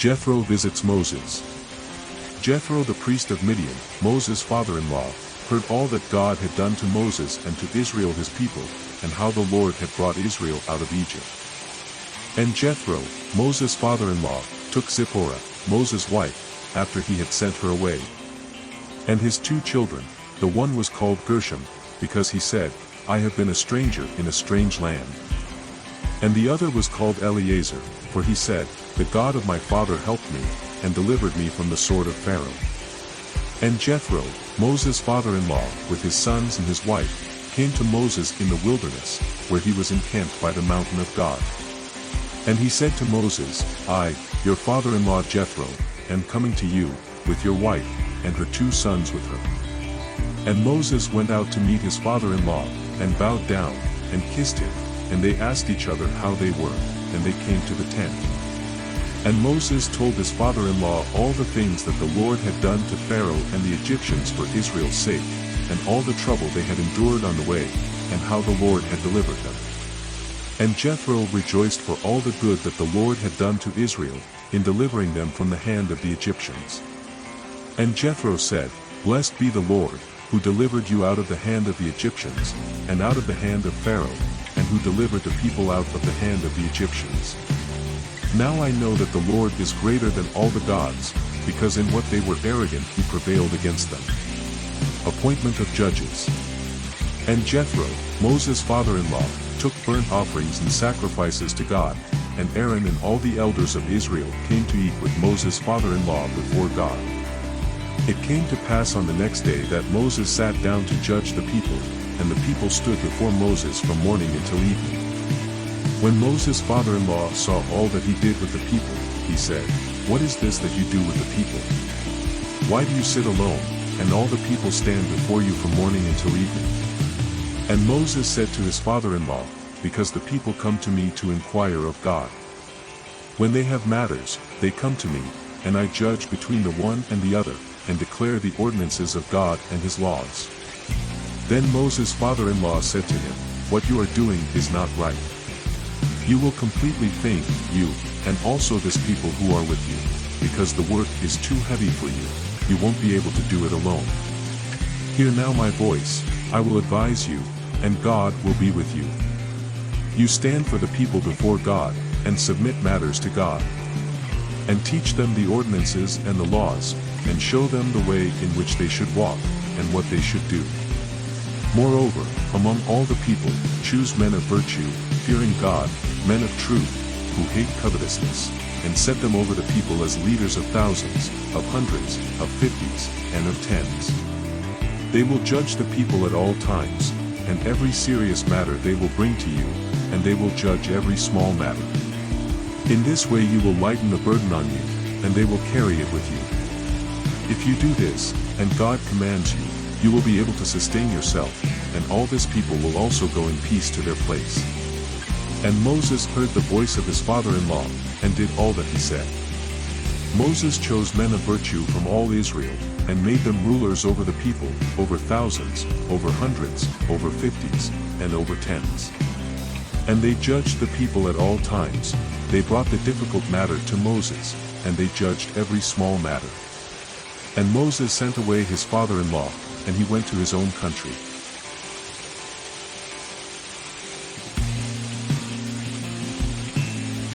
Jethro visits Moses. Jethro the priest of Midian, Moses' father-in-law, heard all that God had done to Moses and to Israel his people, and how the Lord had brought Israel out of Egypt. And Jethro, Moses' father-in-law, took Zipporah, Moses' wife, after he had sent her away. And his 2 children, the one was called Gershom, because he said, I have been a stranger in a strange land. And the other was called Eleazar, for he said, the God of my father helped me, and delivered me from the sword of Pharaoh. And Jethro, Moses' father-in-law, with his sons and his wife, came to Moses in the wilderness, where he was encamped by the mountain of God. And he said to Moses, I, your father-in-law Jethro, am coming to you, with your wife, and her 2 sons with her. And Moses went out to meet his father-in-law, and bowed down, and kissed him, and they asked each other how they were, and they came to the tent. And Moses told his father-in-law all the things that the Lord had done to Pharaoh and the Egyptians for Israel's sake, and all the trouble they had endured on the way, and how the Lord had delivered them. And Jethro rejoiced for all the good that the Lord had done to Israel, in delivering them from the hand of the Egyptians. And Jethro said, Blessed be the Lord, who delivered you out of the hand of the Egyptians, and out of the hand of Pharaoh, and who delivered the people out of the hand of the Egyptians. Now I know that the Lord is greater than all the gods, because in what they were arrogant he prevailed against them. Appointment of judges. And Jethro, Moses' father-in-law, took burnt offerings and sacrifices to God, and Aaron and all the elders of Israel came to eat with Moses' father-in-law before God. It came to pass on the next day that Moses sat down to judge the people, and the people stood before Moses from morning until evening. When Moses' father-in-law saw all that he did with the people, he said, What is this that you do with the people? Why do you sit alone, and all the people stand before you from morning until evening? And Moses said to his father-in-law, Because the people come to me to inquire of God. When they have matters, they come to me, and I judge between the one and the other, and declare the ordinances of God and his laws. Then Moses' father-in-law said to him, What you are doing is not right. You will completely faint, you, and also this people who are with you, because the work is too heavy for you, you won't be able to do it alone. Hear now my voice, I will advise you, and God will be with you. You stand for the people before God, and submit matters to God. And teach them the ordinances and the laws, and show them the way in which they should walk, and what they should do. Moreover, among all the people, choose men of virtue, fearing God, men of truth, who hate covetousness, and set them over the people as leaders of thousands, of hundreds, of 50s, and of 10s. They will judge the people at all times, and every serious matter they will bring to you, and they will judge every small matter. In this way you will lighten the burden on you, and they will carry it with you. If you do this, and God commands you, you will be able to sustain yourself, and all this people will also go in peace to their place. And Moses heard the voice of his father-in-law, and did all that he said. Moses chose men of virtue from all Israel, and made them rulers over the people, over thousands, over hundreds, over 50s, and over 10s. And they judged the people at all times. They brought the difficult matter to Moses, and they judged every small matter. And Moses sent away his father-in-law, and he went to his own country.